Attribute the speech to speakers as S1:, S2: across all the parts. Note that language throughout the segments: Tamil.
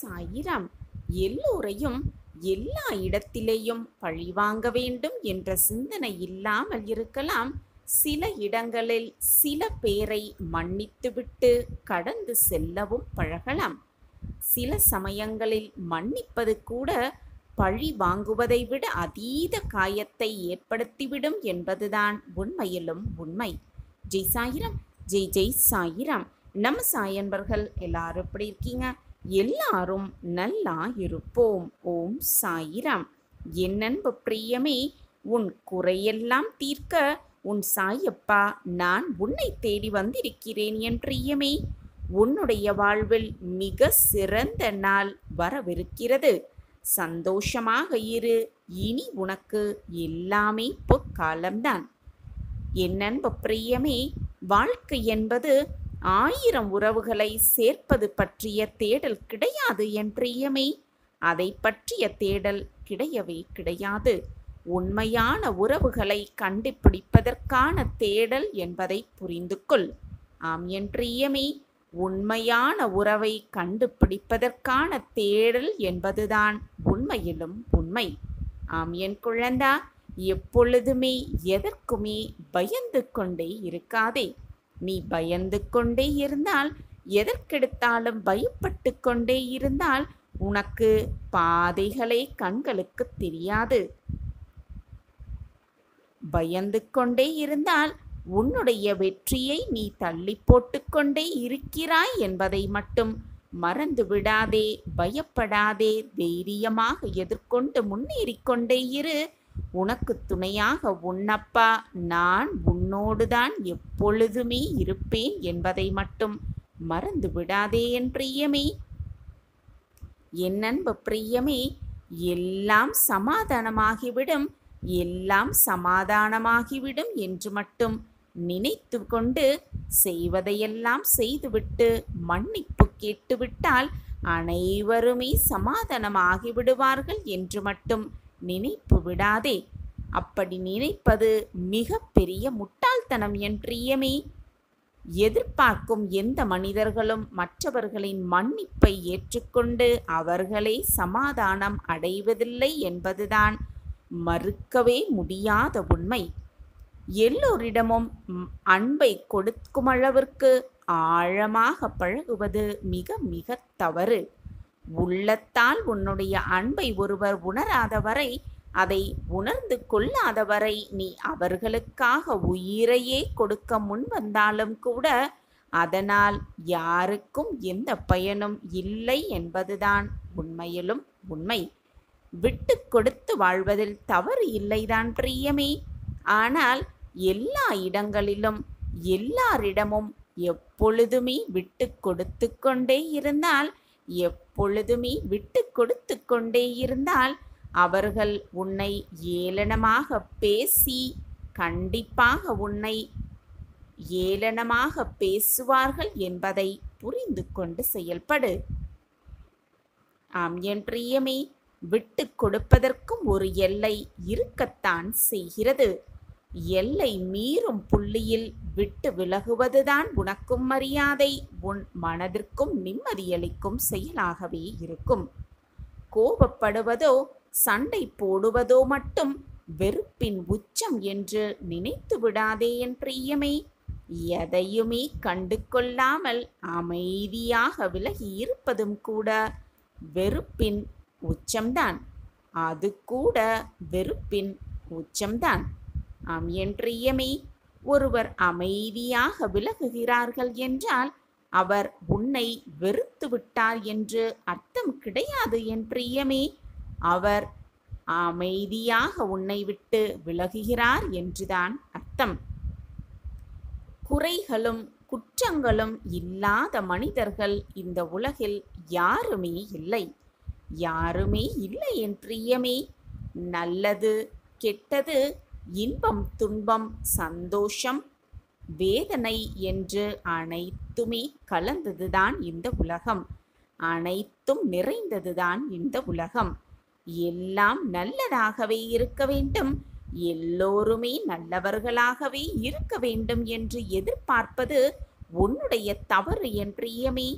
S1: சாயிராம். எல்லோரையும் எல்லா இடத்திலேயும் பழிவாங்க வேண்டும் என்ற சிந்தனை இல்லாமல் இருக்கலாம். சில இடங்களில் சில பேரை மன்னித்துவிட்டு கடந்து செல்லவும் பழகலாம். சில சமயங்களில் மன்னிப்பது கூட பழி வாங்குவதை விட அதீத காயத்தை ஏற்படுத்திவிடும் என்பதுதான் உண்மையிலும் உண்மை. ஜெய் சாயிராம், ஜெய் ஜெய் சாயிராம். நம்ம சாயன்பர்கள் எல்லாரும் எப்படி இருக்கீங்க? எல்லாரும் நல்லா இருப்போம். ஓம் சாயிராம். என் அன்பு பிரியமே, உன் குறையெல்லாம் தீர்க்க உன் சாயப்பா நான் உன்னை தேடி வந்திருக்கிறேன் என் பிரியமே. உன்னுடைய வாழ்வில் மிக சிறந்த நாள் வரவிருக்கிறது. சந்தோஷமாக இரு. இனி உனக்கு எல்லாமே பொற்காலம்தான். என் அன்பு பிரியமே, வாழ்க்கை என்பது 1000 உறவுகளை சேர்ப்பது பற்றிய தேடல் கிடையாது என் பிரியமே. அதை பற்றிய தேடல் கிடையவே கிடையாது. உண்மையான உறவுகளை கண்டுபிடிப்பதற்கான தேடல் என்பதை புரிந்து கொள். ஆம் என் பிரியமே, உண்மையான உறவை கண்டுபிடிப்பதற்கான தேடல் என்பதுதான் உண்மையிலும் உண்மை. ஆம் என் குழந்தா, எப்பொழுதுமே எதற்குமே பயந்து கொண்டே இருக்காதே. நீ பயந்து கொண்டே இருந்தால், எதற்கெடுத்தாலும் பயப்பட்டு கொண்டே இருந்தால் உனக்கு பாதைகளே கண்களுக்கு தெரியாது. பயந்து கொண்டே இருந்தால் உன்னுடைய வெற்றியை நீ தள்ளி போட்டு கொண்டே இருக்கிறாய் என்பதை மட்டும் மறந்து விடாதே. பயப்படாதே. தைரியமாக எதிர்கொண்டு முன்னேறிக்கொண்டே இரு. உனக்கு துணையாக உன்னப்பா நான் உன்னோடுதான் எப்பொழுதுமே இருப்பேன் என்பதை மட்டும் மறந்து விடாதே என் பிரியமே. என் அன்பு பிரியமே, எல்லாம் சமாதானமாகிவிடும், எல்லாம் சமாதானமாகிவிடும் என்று மட்டும் நினைத்து கொண்டு செய்வதையெல்லாம் செய்துவிட்டு மன்னிப்பு கேட்டுவிட்டால் அனைவருமே சமாதானமாகி விடுவார்கள் என்று மட்டும் நினைப்பு விடாதே. அப்படி நினைப்பது மிக பெரிய முட்டாள்தனம் என் பிரியமே. எதிர்பார்க்கும் எந்த மனிதர்களும் மற்றவர்களின் மன்னிப்பை ஏற்றுக்கொண்டு அவர்களே சமாதானம் அடைவதில்லை என்பதுதான் மறுக்கவே முடியாத உண்மை. எல்லோரிடமும் அன்பை கொடுக்கும் அளவிற்கு ஆழமாக பழகுவது மிக மிக தவறு. உள்ளத்தால் உன்னுடைய அன்பை ஒருவர் உணராதவரை, அதை உணர்ந்து கொள்ளாதவரை நீ அவர்களுக்காக உயிரையே கொடுக்க முன்வந்தாலும் கூட அதனால் யாருக்கும் எந்த பயனும் இல்லை என்பதுதான் உண்மையிலும் உண்மை. விட்டு கொடுத்து வாழ்வதில் தவறு இல்லைதான் பிரியமே. ஆனால் எல்லா இடங்களிலும் எல்லாரிடமும் எப்பொழுதுமே விட்டு கொடுத்து கொண்டே இருந்தால், எப்பொழுதுமே விட்டு கொடுத்து கொண்டே இருந்தால் அவர்கள் உன்னை ஏளனமாக பேசி கண்டிப்பாக உன்னை ஏளனமாக பேசுவார்கள் என்பதை புரிந்து கொண்டு செயல்படு. ஆம் என் பிரியமே, விட்டு கொடுப்பதற்கும் ஒரு எல்லை இருக்கத்தான் செய்கிறது. எல்லை மீறும் புள்ளியில் விட்டு விலகுவதுதான் உனக்கும் மரியாதை, உன் மனதிற்கும் நிம்மதியளிக்கும் செயலாகவே இருக்கும். கோபப்படுவதோ சண்டை போடுவதோ மட்டும் வெறுப்பின் உச்சம் என்று நினைத்து விடாதே என் பிரியமே. எதையுமே கண்டு கொள்ளாமல் அமைதியாக விலகி இருப்பதும் கூட வெறுப்பின் உச்சம்தான். அது கூட வெறுப்பின் உச்சம்தான். ஆம் என் பிரியமே, ஒருவர் அமைதியாக விலகுகிறார்கள் என்றால் அவர் உன்னை வெறுத்து விட்டார் என்று அர்த்தம் கிடையாது என் பிரியமே. அவர் அமைதியாக உன்னை விட்டு விலகுகிறார் என்றுதான் அர்த்தம். குறைகளும் குற்றங்களும் இல்லாத மனிதர்கள் இந்த உலகில் யாருமே இல்லை. யாருமே இல்லை என் பிரியமே. நல்லது கெட்டது, இன்பம் துன்பம், சந்தோஷம் வேதனை என்று அனைத்துமே கலந்ததுதான் இந்த உலகம். அனைத்தும் நிறைந்ததுதான் இந்த உலகம். எல்லாம் நல்லதாகவே இருக்க வேண்டும், எல்லோருமே நல்லவர்களாகவே இருக்க வேண்டும் என்று எதிர்பார்ப்பது உன்னுடைய தவறு என் பிரியமே.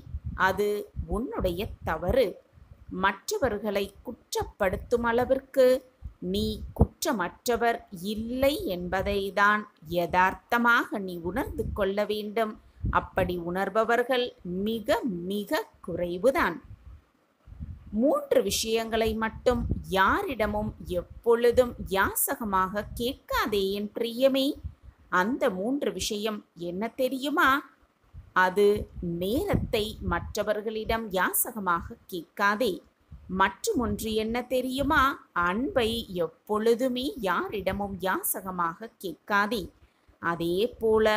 S1: அது உன்னுடைய தவறு. மற்றவர்களை குற்றப்படுத்தும் அளவிற்கு நீ குற்றமற்றவர் இல்லை என்பதை தான் யதார்த்தமாக நீ உணர்ந்து கொள்ள வேண்டும். அப்படி உணர்பவர்கள் மிக மிக குறைவுதான். 3 விஷயங்களை மட்டும் யாரிடமும் எப்பொழுதும் யாசகமாக கேட்காதே என் பிரியமே. அந்த 3 விஷயம் என்ன தெரியுமா? அது நேரத்தை மற்றவர்களிடம் யாசகமாக கேட்காதே. மற்றும் ஒன்று என்ன தெரியுமா? அன்பை எப்பொழுதுமே யாரிடமும் யாசகமாக கேட்காதே. அதே போல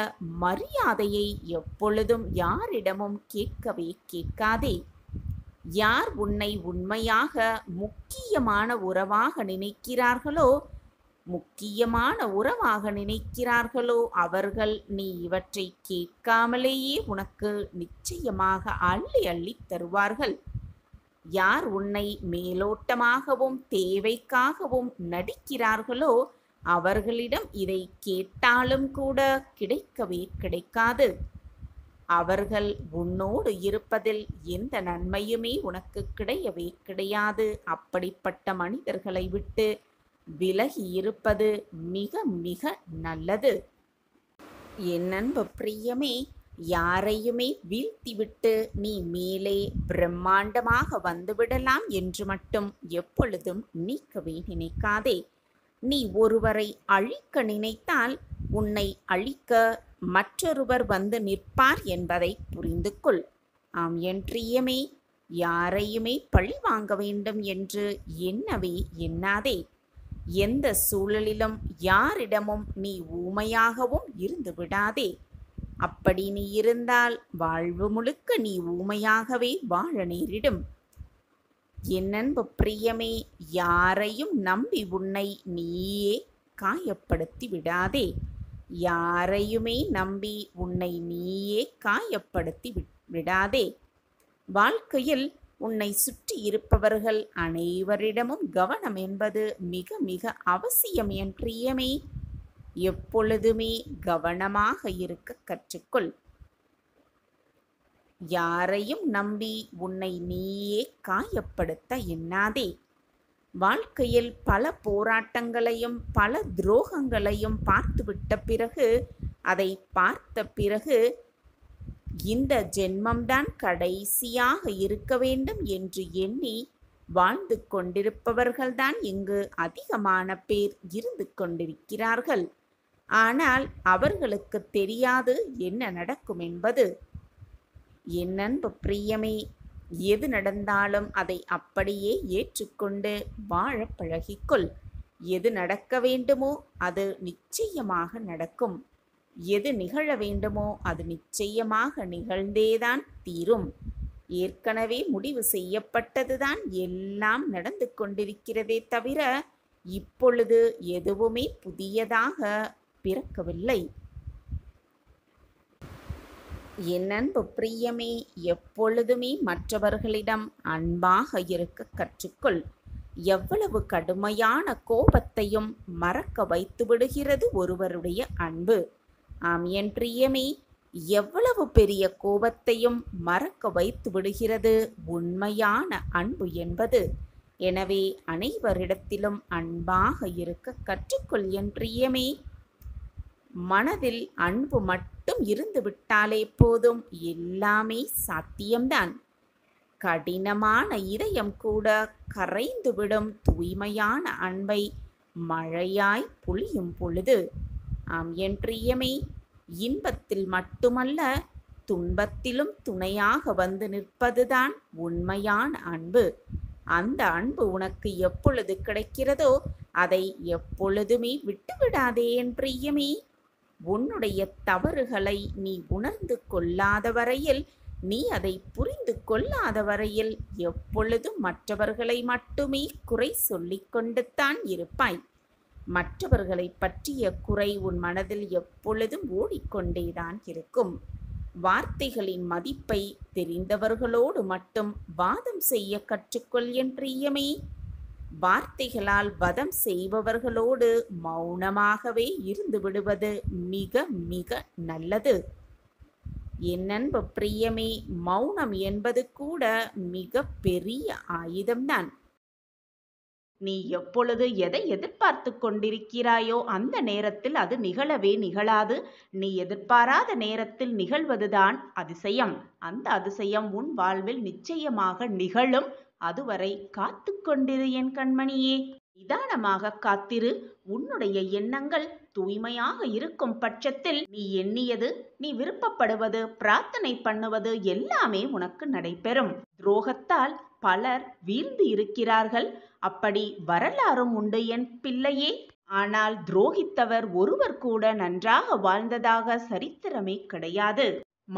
S1: மரியாதையை எப்பொழுதும் யாரிடமும் கேட்கவே கேட்காதே. யார் உன்னை உண்மையாக முக்கியமான உறவாக நினைக்கிறார்களோ அவர்கள் நீ இவற்றை கேட்காமலேயே உனக்கு நிச்சயமாக அள்ளி அள்ளி தருவார்கள். யார் உன்னை மேலோட்டமாகவும் தேவைக்காகவும் நடிக்கிறார்களோ அவர்களிடம் இதை கேட்டாலும் கூட கிடைக்கவே கிடைக்காது. அவர்கள் உன்னோடு இருப்பதில் எந்த நன்மையுமே உனக்கு கிடையவே கிடையாது. அப்படிப்பட்ட மனிதர்களை விட்டு விலகி இருப்பது மிக மிக நல்லது. என் அன்பு பிரியமே, யாரையுமே வீழ்த்திவிட்டு நீ மேலே பிரம்மாண்டமாக வந்துவிடலாம் என்று மட்டும் எப்பொழுதும் நினைக்கவே நினைக்காதே. நீ ஒருவரை அழிக்க நினைத்தால் உன்னை அழிக்க மற்றொருவர் வந்து நிற்பார் என்பதை புரிந்து கொள். ஆம் என் பிரியமே, யாரையுமே பழி வாங்க வேண்டும் என்று எண்ணவே எண்ணாதே. எந்த சூழலிலும் யாரிடமும் நீ ஊமையாகவும் இருந்து விடாதே. அப்படி நீ இருந்தால் வாழ்வு முழுக்க நீ ஊமையாகவே வாழ நேரிடும். என் அன்பு பிரியமே, யாரையும் நம்பி உன்னை நீயே காயப்படுத்தி விடாதே. யாரையுமே நம்பி உன்னை நீயே காயப்படுத்தி விடாதே. வாழ்க்கையில் உன்னை சுற்றி இருப்பவர்கள் அனைவரிடமும் கவனம் என்பது மிக மிக அவசியம் என் பிரியமே. எப்பொழுதுமே கவனமாக இருக்க கற்றுக்கொள். யாரையும் நம்பி உன்னை நீயே காயப்படுத்த எண்ணாதே. வாழ்க்கையில் பல போராட்டங்களையும் பல துரோகங்களையும் பார்த்துவிட்ட பிறகு, அதை பார்த்த பிறகு இந்த ஜென்மம்தான் கடைசியாக இருக்க வேண்டும் என்று எண்ணி வாழ்ந்து கொண்டிருப்பவர்கள்தான் இங்கு அதிகமான பேர் இருந்து கொண்டிருக்கிறார்கள். ஆனால் அவர்களுக்கு தெரியாது என்ன நடக்கும் என்பது. என் அன்பு பிரியமே, எது நடந்தாலும் அதை அப்படியே ஏற்றுக்கொண்டு வாழ பழகிக்கொள். எது நடக்க வேண்டுமோ அது நிச்சயமாக நடக்கும். எது நிகழ வேண்டுமோ அது நிச்சயமாக நிகழ்ந்தேதான் தீரும். ஏற்கனவே முடிவு செய்யப்பட்டதுதான் எல்லாம் நடந்து கொண்டிருக்கிறதே தவிர இப்பொழுது எதுவுமே புதியதாக பிறக்கவில்லை. என் அன்பு பிரியமே, எப்பொழுதுமே மற்றவர்களிடம் அன்பாக இருக்க கற்றுக்கொள். எவ்வளவு கடுமையான கோபத்தையும் மறக்க வைத்து விடுகிறது ஒருவருடைய அன்பு. ஆம் என் பிரியமே, எவ்வளவு பெரிய கோபத்தையும் மறக்க வைத்து விடுகிறது உண்மையான அன்பு என்பது. எனவே அனைவரிடத்திலும் அன்பாக இருக்க கற்றுக்கொள் என் பிரியமே. மனதில் அன்பு மட்டும் இருந்து விட்டாலே போதும், எல்லாமே சாத்தியம்தான். கடினமான இதயம் கூட கரைந்துவிடும் தூய்மையான அன்பை மழையாய் பொழியும் பொழுது. ஆம் என் பிரியமே, இன்பத்தில் மட்டுமல்ல துன்பத்திலும் துணையாக வந்து நிற்பதுதான் உண்மையான அன்பு. அந்த அன்பு உனக்கு எப்பொழுது கிடைக்கிறதோ அதை எப்பொழுதுமே விட்டுவிடாதே என் பிரியமே. உன்னுடைய தவறுகளை நீ உணர்ந்து கொள்ளாத வரையில், நீ அதை புரிந்து கொள்ளாத வரையில் எப்பொழுதும் மற்றவர்களை மட்டுமே குறை சொல்லிக் கொண்டுத்தான் இருப்பாய். மற்றவர்களை பற்றிய குறை உன் மனதில் எப்பொழுதும் ஓடிக்கொண்டேதான் இருக்கும். வார்த்தைகளின் மதிப்பை தெரிந்தவர்களோடு மட்டும் வாதம் செய்ய கற்றுக்கொள் என் பிரியமே. வார்த்தைகளால் வதம் செய்பவர்களோடு மௌனமாகவே இருந்து விடுவது மிக மிக நல்லது. என் அன்பு பிரியமே, மௌனம் என்பது கூட மிக பெரிய ஆயுதம்தான்.
S2: நீ எப்பொழுது எதை எதிர்பார்த்து கொண்டிருக்கிறாயோ அந்த நேரத்தில் அது நிகழவே நிகழாது. நீ எதிர்பாராத நேரத்தில் நிகழ்வதுதான் அதிசயம். அந்த அதிசயம் உன் வாழ்வில் நிச்சயமாக நிகழும். அதுவரை காத்து கொண்டிரு என் கண்மணியே. நிதானமாக காத்திரு. உன்னுடைய எண்ணங்கள் தூய்மையாக இருக்கும் பட்சத்தில் நீ எண்ணியது, நீ விருப்பப்படுவது, பிரார்த்தனை பண்ணுவது எல்லாமே உனக்கு நடைபெறும். துரோகத்தால் பலர் வீழ்ந்து இருக்கிறார்கள். அப்படி வரலாறும் உண்டு என் பிள்ளையே. ஆனால் துரோகித்தவர் ஒருவர் கூட நன்றாக வாழ்ந்ததாக சரித்திரமே கிடையாது.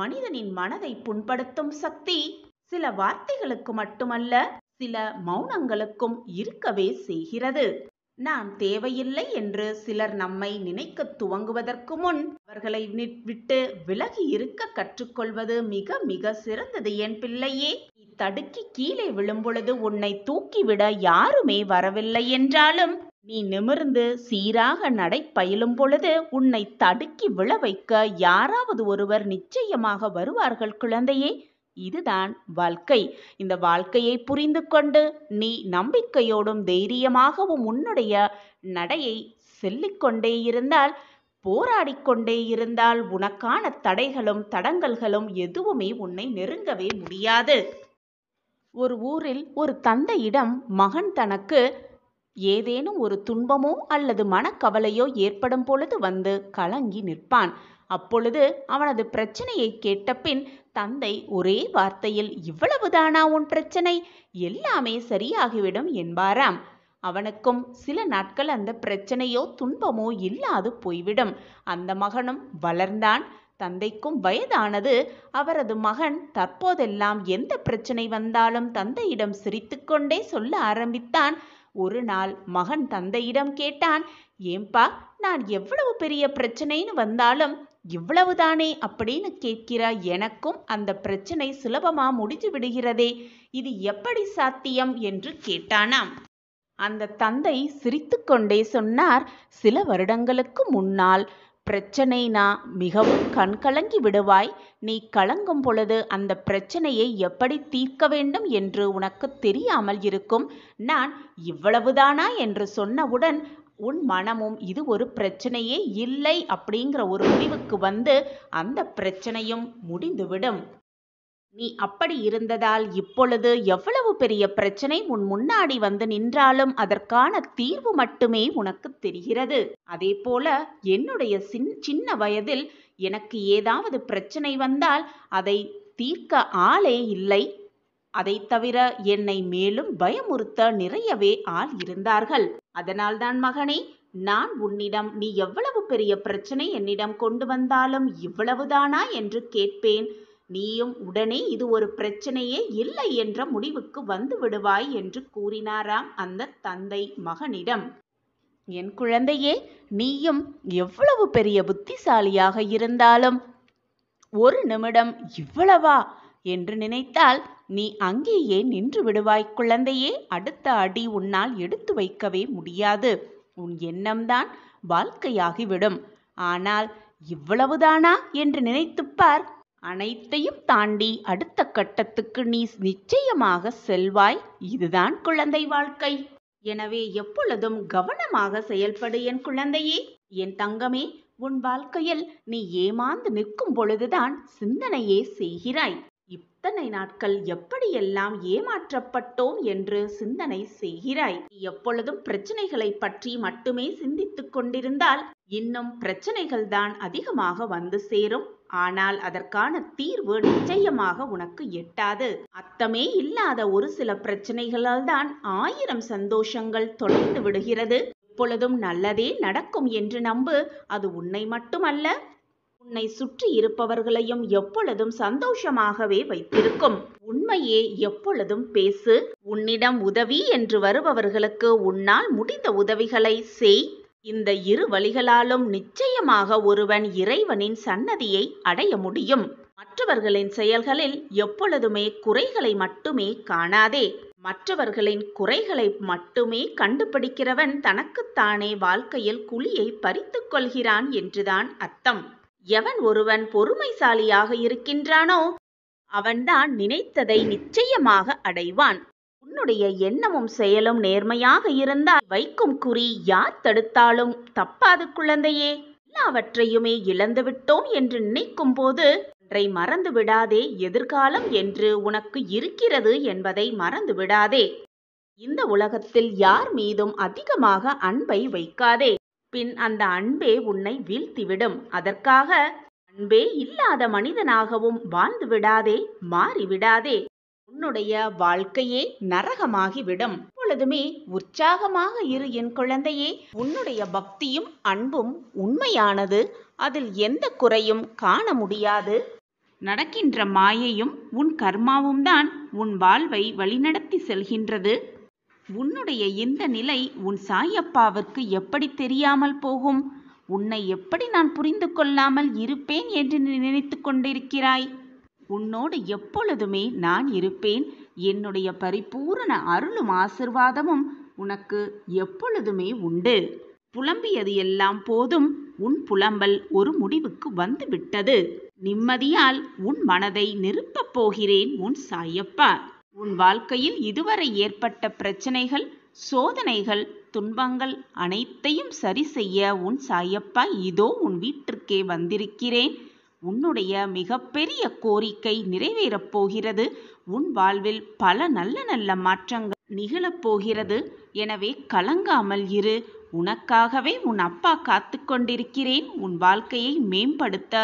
S2: மனிதனின் மனதை புண்படுத்தும் சக்தி சில வார்த்தைகளுக்கு மட்டுமல்ல, சில மௌனங்களுக்கும் இருக்கவே செய்கிறது. நான் தேவையில்லை என்று சிலர் நம்மை நினைக்க துவங்குவதற்கு முன் அவர்களை விட்டு விலகி இருக்க கற்றுக்கொள்வது மிக மிக சிறந்தது என் பிள்ளையே. நீ தடுக்கி கீழே விழும்பொழுது உன்னை தூக்கிவிட யாருமே வரவில்லை என்றாலும், நீ நிமிர்ந்து சீராக நடை பயிலும் பொழுது உன்னை தடுக்கி விழ வைக்க யாராவது ஒருவர் நிச்சயமாக வருவார்கள் குழந்தையே. இதுதான் வாழ்க்கை. இந்த வாழ்க்கையை புரிந்து கொண்டு நீ நம்பிக்கையோடும் தைரியமாகவும் உன்னுடைய நடையை செல்லிக்கொண்டே இருந்தால், போராடிக்கொண்டே இருந்தால், உனக்கான தடைகளும் தடங்கல்களும் எதுவுமே உன்னை நெருங்கவே முடியாது. ஒரு ஊரில் ஒரு தந்தையிடம் மகன் தனக்கு ஏதேனும் ஒரு துன்பமோ அல்லது மனக்கவலையோ ஏற்படும் பொழுது வந்து கலங்கி நிற்பான். அப்பொழுது அவனது பிரச்சனையை கேட்ட பின் தந்தை ஒரே வார்த்தையில், இவ்வளவுதானா உன் பிரச்சனை, எல்லாமே சரியாகிவிடும் என்பாராம். அவனுக்கும் சில நாட்கள் அந்த பிரச்சனையோ துன்பமோ இல்லாது போய்விடும். அந்த மகனும் வளர்ந்தான். தந்தைக்கும் வயதானது. அவரது மகன் தற்போதெல்லாம் எந்த பிரச்சனை வந்தாலும் தந்தையிடம் சிரித்துக்கொண்டே சொல்ல ஆரம்பித்தான். ஒரு நாள் மகன் தந்தையிடம் கேட்டான், ஏம்பா, நான் எவ்வளவு பெரிய பிரச்சனைன்னு வந்தாலும் இவ்வளவுதானே அப்படின்னு கேட்கிறாய், எனக்கும் அந்த பிரச்சனை சுலபமா முடிஞ்சு விடுகிறதே, இது எப்படி சாத்தியம் என்று கேட்டானாம். அந்த தந்தை சிரித்துக்கொண்டே சொன்னார், சில வருடங்களுக்கு முன்னால் பிரச்சனைனா மிகவும் கண்கலங்கி விடுவாய். நீ கலங்கும் பொழுது அந்த பிரச்சனையை எப்படி தீர்க்க வேண்டும் என்று உனக்கு தெரியாமல் இருக்கும். நான் இவ்வளவுதானா என்று சொன்னவுடன் உன் மனமும் இது ஒரு பிரச்சனையே இல்லை அப்படிங்கிற ஒரு முடிவுக்கு வந்து அந்த பிரச்சனையும் முடிந்துவிடும். நீ அப்படி இருந்ததால் இப்பொழுது எவ்வளவு பெரிய பிரச்சனை உன் முன்னாடி வந்து நின்றாலும் அதற்கான தீர்வு மட்டுமே உனக்கு தெரிகிறது. அதே போல என்னுடைய சின்ன வயதில் எனக்கு ஏதாவது பிரச்சனை வந்தால் அதை தீர்க்க ஆளே இல்லை. அதை தவிர என்னை மேலும் பயமுறுத்த நிறையவே ஆள் இருந்தார்கள். அதனால்தான் மகனே, நான் உன்னிடம் நீ எவ்வளவு பெரிய பிரச்சனை என்னிடம் கொண்டு வந்தாலும் இவ்வளவுதானா என்று கேட்பேன். நீயும் உடனே இது ஒரு பிரச்சனையே இல்லை என்ற முடிவுக்கு வந்து விடுவாய் என்று கூறினாராம் அந்த தந்தை மகனிடம். என் குழந்தையே, நீயும் எவ்வளவு பெரிய புத்திசாலியாக இருந்தாலும் ஒரு நிமிடம் இவ்வளவா என்று நினைத்தால் நீ அங்கேயே நின்று விடுவாய் குழந்தையே. அடுத்த அடி உன்னால் எடுத்து வைக்கவே முடியாது. உன் எண்ணம்தான் வாழ்க்கையாகிவிடும். ஆனால் இவ்வளவுதானா என்று நினைத்துப்பார். அனைத்தையும் தாண்டி அடுத்த கட்டத்துக்கு நீ நிச்சயமாக செல்வாய். இதுதான் குழந்தை வாழ்க்கை. எனவே எப்பொழுதும் கவனமாக செயல்படு என் குழந்தையே. என் தங்கமே, உன் வாழ்க்கையில் நீ ஏமாந்து நிற்கும் பொழுதுதான் சிந்தனையே செய்கிறாய். இத்தனை நாட்கள் எப்படியெல்லாம் ஏமாற்றப்பட்டோம் என்று சிந்தனை செய்கிறாய். நீ எப்பொழுதும் பிரச்சனைகளை பற்றி மட்டுமே சிந்தித்துக் கொண்டிருந்தால் இன்னும் பிரச்சனைகள் தான் அதிகமாக வந்து சேரும். ஆனால் அதற்கான தீர்வு நிச்சயமாக உனக்கு எட்டாது. அர்த்தமே இல்லாத ஒரு சில பிரச்சனைகளால் தான் 1000 சந்தோஷங்கள் தொலைந்து விடுகிறது. எப்பொழுதும் நல்லதே நடக்கும் என்று நம்பு. அது உன்னை மட்டுமல்ல, உன்னை சுற்றி இருப்பவர்களையும் எப்பொழுதும் சந்தோஷமாகவே வைத்திருக்கும். உண்மையே எப்பொழுதும் பேசு. உன்னிடம் உதவி என்று வருபவர்களுக்கு உன்னால் முடிந்த உதவிகளை செய். இந்த இரு வழிகளாலும் நிச்சயமாக ஒருவன் இறைவனின் சன்னதியை அடைய முடியும். மற்றவர்களின் செயல்களில் எப்பொழுதுமே குறைகளை மட்டுமே காணாதே. மற்றவர்களின் குறைகளை மட்டுமே கண்டுபிடிக்கிறவன் தனக்குத்தானே வாழ்க்கையில் குழியை பறித்து கொள்கிறான் என்றுதான் அர்த்தம். எவன் ஒருவன் பொறுமைசாலியாக இருக்கின்றானோ அவன்தான் நினைத்ததை நிச்சயமாக அடைவான். உன்னுடைய எண்ணமும் செயலும் நேர்மையாக இருந்தால் வைக்கும் குறி யார் தடுத்தாலும் தப்பாது குழந்தையே. எல்லாவற்றையுமே இழந்துவிட்டோம் என்று நினைக்கும் போது ஒன்றை மறந்து விடாதே. எதிர்காலம் என்று உனக்கு இருக்கிறது என்பதை மறந்து விடாதே. இந்த உலகத்தில் யார் மீதும் அதிகமாக அன்பை வைக்காதே. பின் அந்த அன்பே உன்னை வீழ்த்திவிடும். அதற்காக அன்பே இல்லாத மனிதனாகவும் வாழ்ந்து விடாதே, மாறிவிடாதே. உன்னுடைய வாழ்க்கையே நரகமாகிவிடும். எப்பொழுதுமே உற்சாகமாக இரு என் குழந்தையே. உன்னுடைய பக்தியும் அன்பும் உண்மையானது. அதில் எந்த குறையும் காண முடியாது. நடக்கின்ற மாயையும் உன் கர்மாவும் தான் உன் வாழ்வை வழிநடத்தி செல்கின்றது. உன்னுடைய இந்த நிலை உன் சாயப்பாவிற்கு எப்படி தெரியாமல் போகும்? உன்னை எப்படி நான் புரிந்து கொள்ளாமல் இருப்பேன் என்று நினைத்து கொண்டிருக்கிறாய்? உன்னோடு எப்பொழுதுமே நான் இருப்பேன். என்னுடைய பரிபூரண அருளும் ஆசிர்வாதமும் உனக்கு எப்பொழுதுமே உண்டு. புலம்பியது எல்லாம் போதும். உன் புலம்பல் ஒரு முடிவுக்கு வந்து விட்டது. நிம்மதியால் உன் மனதை நிரப்பப் போகிறேன் உன் சாயப்பா. உன் வாழ்க்கையில் இதுவரை ஏற்பட்ட பிரச்சனைகள், சோதனைகள், துன்பங்கள் அனைத்தையும் சரி செய்ய உன் சாயப்பா இதோ உன் வீட்டிற்கே வந்திருக்கிறேன். உன்னுடைய மிகப்பெரிய கோரிக்கை நிறைவேறப் போகிறது. உன் வாழ்வில் பல நல்ல நல்ல மாற்றங்கள் நிகழப்போகிறது. எனவே கலங்காமல் இரு. உனக்காகவே உன் அப்பா காத்து கொண்டிருக்கிறேன். உன் வாழ்க்கையை மேம்படுத்த,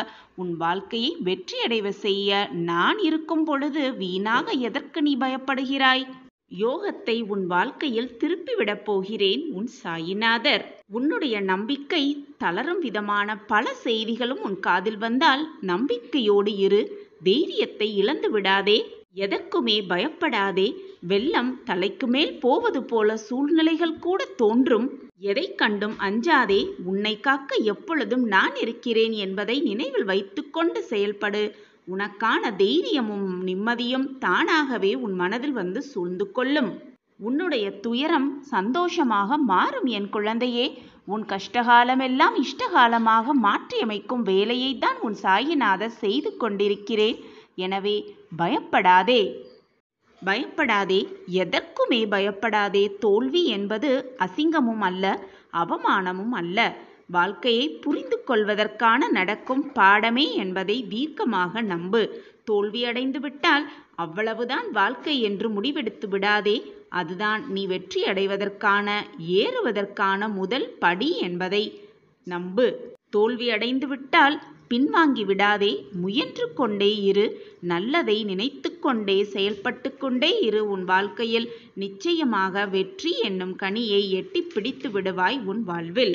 S2: உன் வாழ்க்கையை வெற்றியடைவ செய்ய நான் இருக்கும் பொழுது வீணாக எதற்கு நீ பயப்படுகிறாய்? யோகத்தை உன் வாழ்க்கையில் திருப்பிவிடப் போகிறேன் உன் சாயிநாதர். உன்னுடைய நம்பிக்கை தளரும் விதமான பல செய்திகளும் உன் காதில் வந்தால் நம்பிக்கையோடு இரு. தைரியத்தை இழந்து விடாதே. எதற்குமே பயப்படாதே. வெள்ளம் தலைக்கு மேல் போவது போல சூழ்நிலைகள் கூட தோன்றும். எதை கண்டும் அஞ்சாதே. உன்னை காக்க எப்பொழுதும் நான் இருக்கிறேன் என்பதை நினைவில் வைத்துக்கொண்டு செயல்படு. உனக்கான தைரியமும் நிம்மதியும் தானாகவே உன் மனதில் வந்து சூழ்ந்து கொள்ளும். உன்னுடைய துயரம் சந்தோஷமாக மாறும் என் குழந்தையே. உன் கஷ்டகாலமெல்லாம் இஷ்டகாலமாக மாற்றியமைக்கும் வேலையை தான் உன் சாயிநாதர் செய்து கொண்டிருக்கிறேன். எனவே பயப்படாதே. பயப்படாதே. எதற்குமே பயப்படாதே. தோல்வி என்பது அசிங்கமும் அல்ல, அவமானமும் அல்ல. வாழ்க்கையை புரிந்து கொள்வதற்கான நடக்கும் பாடமே என்பதை தீர்க்கமாக நம்பு. தோல்வியடைந்து விட்டால் அவ்வளவுதான் வாழ்க்கை என்று முடிவெடுத்து விடாதே. அதுதான் நீ வெற்றி அடைவதற்கான, ஏறுவதற்கான முதல் படி என்பதை நம்பு. தோல்வியடைந்து விட்டால் பின்வாங்கி விடாதே. முயன்று கொண்டே இரு. நல்லதை நினைத்து கொண்டே செயல்பட்டு கொண்டே இரு. உன் வாழ்க்கையில் நிச்சயமாக வெற்றி என்னும் கனியை எட்டி பிடித்து விடுவாய் உன் வாழ்வில்.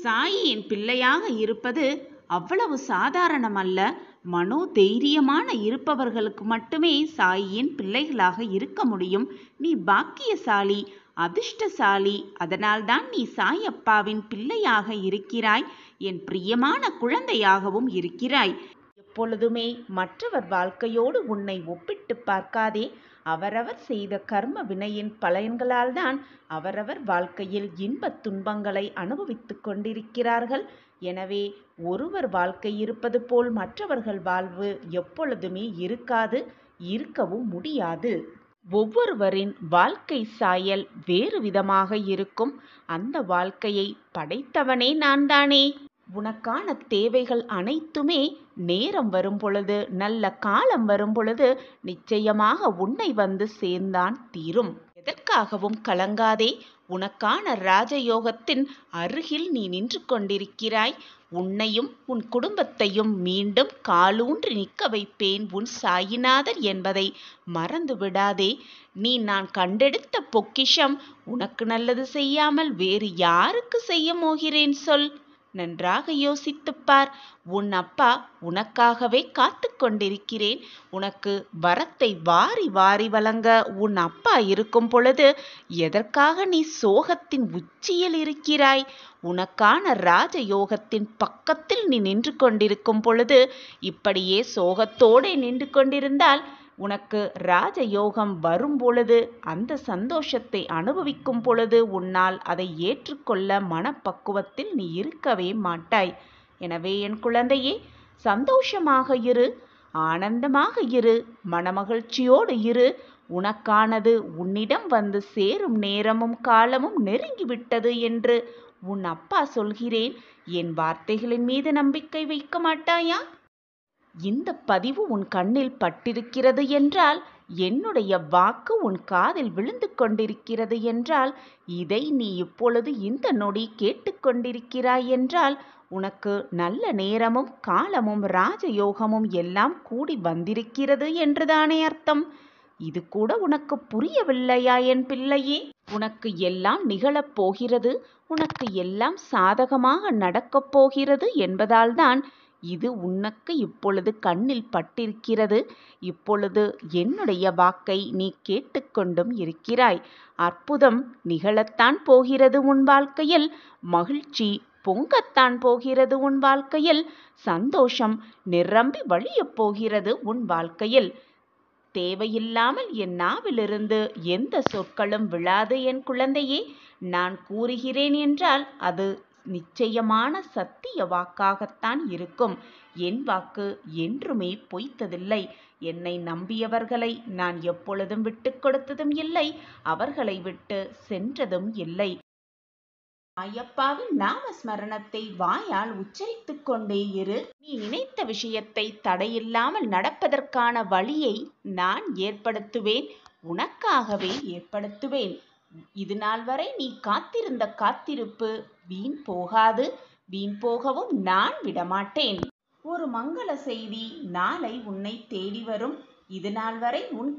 S2: சாயின் பிள்ளையாக இருப்பது அவ்வளவு சாதாரணமல்ல. மனோதைரியமான இருப்பவர்களுக்கு மட்டுமே சாயின் பிள்ளைகளாக இருக்க முடியும். நீ பாக்கியசாலி, அதிர்ஷ்டசாலி. அதனால்தான் நீ சாயப்பாவின் பிள்ளையாக இருக்கிறாய். என் பிரியமான குழந்தையாகவும் இருக்கிறாய். எப்பொழுதுமே மற்றவர் வாழ்க்கையோடு உன்னை ஒப்பிட்டு பார்க்காதே. அவரவர் செய்த கர்ம வினையின் பலன்களால் தான் அவரவர் வாழ்க்கையில் இன்பத் துன்பங்களை அனுபவித்துக் கொண்டிருக்கிறார்கள். எனவே ஒருவர் வாழ்க்கை இருப்பது போல் மற்றவர்கள் வாழ்வு எப்பொழுதுமே இருக்காது, இருக்கவும் முடியாது. ஒவ்வொருவரின் வாழ்க்கை சாயல் வேறு விதமாக இருக்கும். அந்த வாழ்க்கையை படைத்தவனே நான் தானே. உனக்கான தேவைகள் அனைத்துமே நேரம் வரும் பொழுது, நல்ல காலம் வரும் பொழுது நிச்சயமாக உன்னை வந்து சேர்ந்தான் தீரும். எதற்காகவும் கலங்காதே. உனக்கான ராஜயோகத்தின் அருகில் நீ நின்று கொண்டிருக்கிறாய். உன்னையும் உன் குடும்பத்தையும் மீண்டும் காலூன்றி நிற்க வைப்பேன் உன் சாயிநாதர் என்பதை மறந்து விடாதே. நீ நான் கண்டெடுத்த பொக்கிஷம். உனக்கு நல்லது செய்யாமல் வேறு யாருக்கு செய்ய போகிறேன் சொல்? நன்றாக யோசித்துப்பார். உன் அப்பா உனக்காகவே காத்து கொண்டிருக்கிறேன். உனக்கு வரத்தை வாரி வாரி வழங்க உன் அப்பா இருக்கும் பொழுது எதற்காக நீ சோகத்தின் உச்சியில் இருக்கிறாய்? உனக்கான ராஜயோகத்தின் பக்கத்தில் நீ நின்று கொண்டிருக்கும் பொழுது இப்படியே சோகத்தோடு நின்று கொண்டிருந்தால் உனக்கு ராஜயோகம் வரும் பொழுது, அந்த சந்தோஷத்தை அனுபவிக்கும் பொழுது உன்னால் அதை ஏற்றுக்கொள்ள மனப்பக்குவத்தில் நீ இருக்கவே மாட்டாய். எனவே என் குழந்தையே, சந்தோஷமாக இரு, ஆனந்தமாக இரு, மனமகிழ்ச்சியோடு இரு. உனக்கானது உன்னிடம் வந்து சேரும் நேரமும் காலமும் நெருங்கிவிட்டது என்று உன் அப்பா சொல்கிறேன். என் வார்த்தைகளின் மீது நம்பிக்கை வைக்க மாட்டாயா? இந்த பதிவு உன் கண்ணில் பட்டிருக்கிறது என்றால், என்னுடைய வாக்கு உன் காதில் விழுந்து கொண்டிருக்கிறது என்றால், இதை நீ இப்பொழுது இந்த நொடி கேட்டுக்கொண்டிருக்கிறாய் என்றால், உனக்கு நல்ல நேரமும் காலமும் ராஜயோகமும் எல்லாம் கூடி வந்திருக்கிறது என்றுதானே அர்த்தம். இது கூட உனக்கு புரியவில்லையா என் பிள்ளையே? உனக்கு எல்லாம் நிகழப் போகிறது, உனக்கு எல்லாம் சாதகமாக நடக்கப் போகிறது என்பதால்தான் இது உனக்கு இப்பொழுது கண்ணில் பட்டிருக்கிறது. இப்பொழுது என்னுடைய வாக்கை நீ கேட்டுக்கொண்டும் இருக்கிறாய். அற்புதம் நிகழத்தான் போகிறது உன் வாழ்க்கையில். மகிழ்ச்சி பொங்கத்தான் போகிறது உன் வாழ்க்கையில். சந்தோஷம் நிரம்பி வழியப் போகிறது உன் வாழ்க்கையில். தேவையில்லாமல் என் நாவிலிருந்து எந்த சொற்களும் விழாது என் குழந்தையே. நான் கூறுகிறேன் என்றால் அது நிச்சயமான சத்திய வாக்காகத்தான் இருக்கும். என் வாக்கு என்றுமே பொய்த்ததில்லை. என்னை நம்பியவர்களை நான் எப்பொழுதும் விட்டு கொடுத்ததும் இல்லை, அவர்களை விட்டு சென்றதும் இல்லை. ஐயப்பாவின் நாமஸ்மரணத்தை வாயால் உச்சரித்துக் கொண்டே இரு. நீ நினைத்த விஷயத்தை தடையில்லாமல் நடப்பதற்கான வழியை நான் ஏற்படுத்துவேன், உனக்காகவே ஏற்படுத்துவேன். இது நாள் வரை நீ காத்திருந்த காத்திருப்பு வீண் போகாது, வீண் போகவும் நான் விடமாட்டேன். ஒரு மங்கள செய்தி நாளை உன்னை தேடி வரும். இது நாள் வரை உன்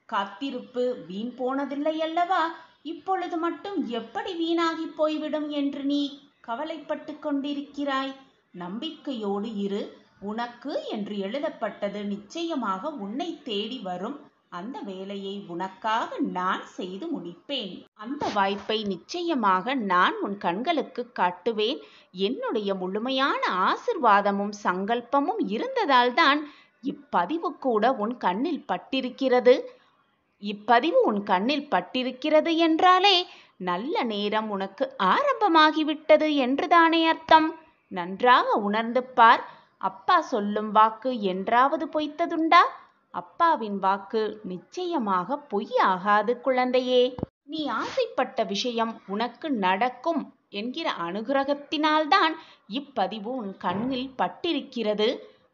S2: காத்திருப்பு வீண் போனதில்லை அல்லவா? இப்பொழுது மட்டும் எப்படி வீணாகி போய்விடும் என்று நீ கவலைப்பட்டு கொண்டிருக்கிறாய்? நம்பிக்கையோடு இரு. உனக்கு என்று எழுதப்பட்டது நிச்சயமாக உன்னை தேடி வரும். அந்த வேலையை உனக்காக நான் செய்து முடிப்பேன். அந்த வாய்ப்பை நிச்சயமாக நான் உன் கண்களுக்கு காட்டுவேன். என்னுடைய முழுமையான ஆசிர்வாதமும் சங்கல்பமும் இருந்ததால்தான் இப்பதிவு கூட உன் கண்ணில் பட்டிருக்கிறது. இப்பதிவு உன் கண்ணில் பட்டிருக்கிறது என்றாலே நல்ல நேரம் உனக்கு ஆரம்பமாகிவிட்டது என்றுதானே அர்த்தம். நன்றாக உணர்ந்து பார். அப்பா சொல்லும் வாக்கு என்றாவது பொய்த்ததுண்டா? அப்பாவின் வாக்கு நிச்சயமாக பொய்யாகாது குழந்தையே. நீ ஆசைப்பட்ட விஷயம் உனக்கு நடக்கும் என்கிற அனுகிரகத்தினால்தான் இப்பதிவு உன் கண்ணில் பட்டிருக்கிறது.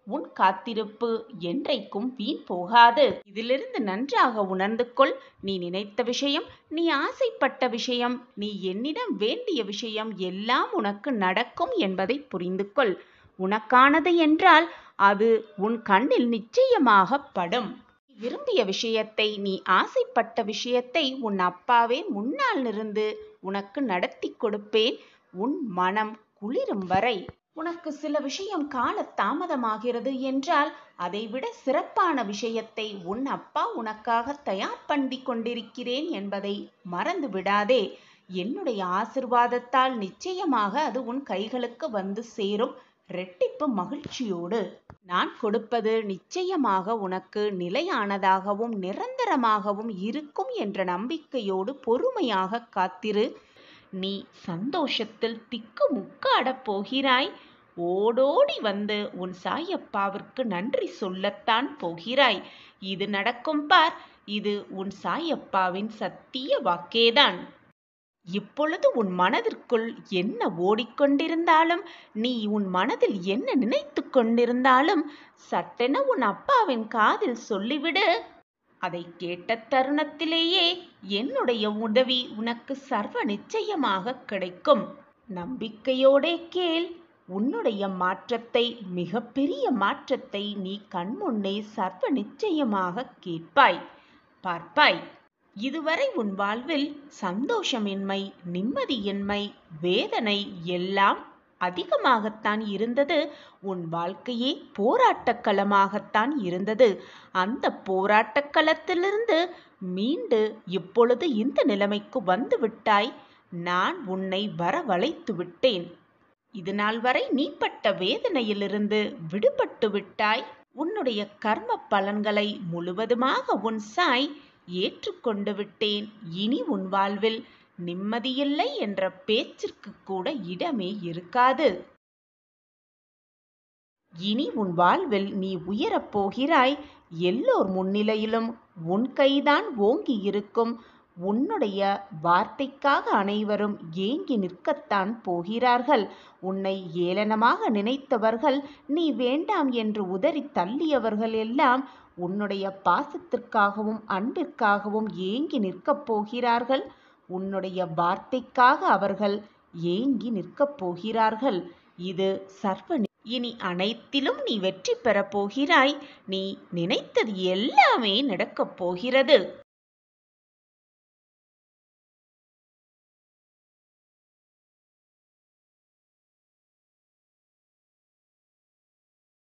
S2: உன் காத்திருப்பு என்றைக்கும் வீண் போகாது. இதிலிருந்து நன்றாக உணர்ந்து கொள். நீ நினைத்த விஷயம், நீ ஆசைப்பட்ட விஷயம், நீ என்னிடம் வேண்டிய விஷயம் எல்லாம் உனக்கு நடக்கும் என்பதை புரிந்து கொள். உனக்கானது என்றால் அது உன் கண்ணில் நிச்சயமாக படும். நீ விரும்பிய விஷயத்தை, நீ ஆசைப்பட்ட விஷயத்தை உன் அப்பாவே முன்னால் இருந்து உனக்கு நடத்தி கொடுப்பேன். உன் மனம் குளிரும் வரை. உனக்கு சில விஷயம் கால தாமதமாகிறது என்றால் அதைவிட சிறப்பான விஷயத்தை உன் அப்பா உனக்காக தயார் பண்ணி கொண்டிருக்கிறேன் என்பதை மறந்து விடாதே. என்னுடைய ஆசிர்வாதத்தால் நிச்சயமாக அது உன் கைகளுக்கு வந்து சேரும். ரெட்டிப்பு மகிழ்ச்சியோடு. நான் கொடுப்பது நிச்சயமாக உனக்கு நிலையானதாகவும் நிரந்தரமாகவும் இருக்கும் என்ற நம்பிக்கையோடு பொறுமையாக காத்திரு. நீ சந்தோஷத்தில் திக்கு முக்காடப் போகிறாய். ஓடோடி வந்து உன் சாயப்பாவிற்கு நன்றி சொல்லத்தான் போகிறாய். இது நடக்கும் பார். இது உன் சாயப்பாவின் சத்திய வாக்கேதான். இப்பொழுது உன் மனதிற்குள் என்ன ஓடிக்கொண்டிருந்தாலும், நீ உன் மனதில் என்ன நினைத்து கொண்டிருந்தாலும் சட்டென உன் அப்பாவின் காதில் சொல்லிவிடு. அதை கேட்ட தருணத்திலேயே என்னுடைய உதவி உனக்கு சர்வ நிச்சயமாக கிடைக்கும். நம்பிக்கையோடே கேள். உன்னுடைய மாற்றத்தை, மிகப்பெரிய மாற்றத்தை நீ கண்முன்னே சர்வ நிச்சயமாக கேட்பாய், பார்ப்பாய். இதுவரை உன் வாழ்வில் சந்தோஷமின்மை, நிம்மதியின்மை, வேதனை எல்லாம் அதிகமாகத்தான் இருந்தது. உன் வாழ்க்கையே போராட்டக் களமாகத்தான் இருந்தது. அந்த போராட்டக் களத்திலிருந்து மீண்டு இப்பொழுது இந்த நிலைமைக்கு வந்து விட்டாய். நான் உன்னை வரவழைத்து விட்டேன். இது நாள் வரை நீ பட்ட வேதனையிலிருந்து விடுபட்டு விட்டாய். உன்னுடைய கர்ம பலன்களை முழுவதுமாக உன் சாய் ஏற்றுக்கொண்டு விட்டேன். இனி உன் வாழ்வில் நிம்மதியில்லை என்ற பேச்சிற்கு கூட இடமே இருக்காது. இனி உன் வாழ்வில் நீ உயரப் போகிறாய். எல்லோர் முன்னிலையிலும் உன் கைதான் ஓங்கி இருக்கும். உன்னுடைய வார்த்தைக்காக அனைவரும் ஏங்கி நிற்கத்தான் போகிறார்கள். உன்னை ஏளனமாக நினைத்தவர்கள், நீ வேண்டாம் என்று உதறி தள்ளியவர்கள் எல்லாம் உன்னுடைய பாசத்திற்காகவும் அன்பிற்காகவும் ஏங்கி நிற்கப் போகிறார்கள். உன்னுடைய வார்த்தைக்காக அவர்கள் ஏங்கி நிற்கப் போகிறார்கள். இது சர்வ இனி அனைத்திலும் நீ வெற்றி பெறப் போகிறாய். நீ நினைத்தது எல்லாமே நடக்கப் போகிறது.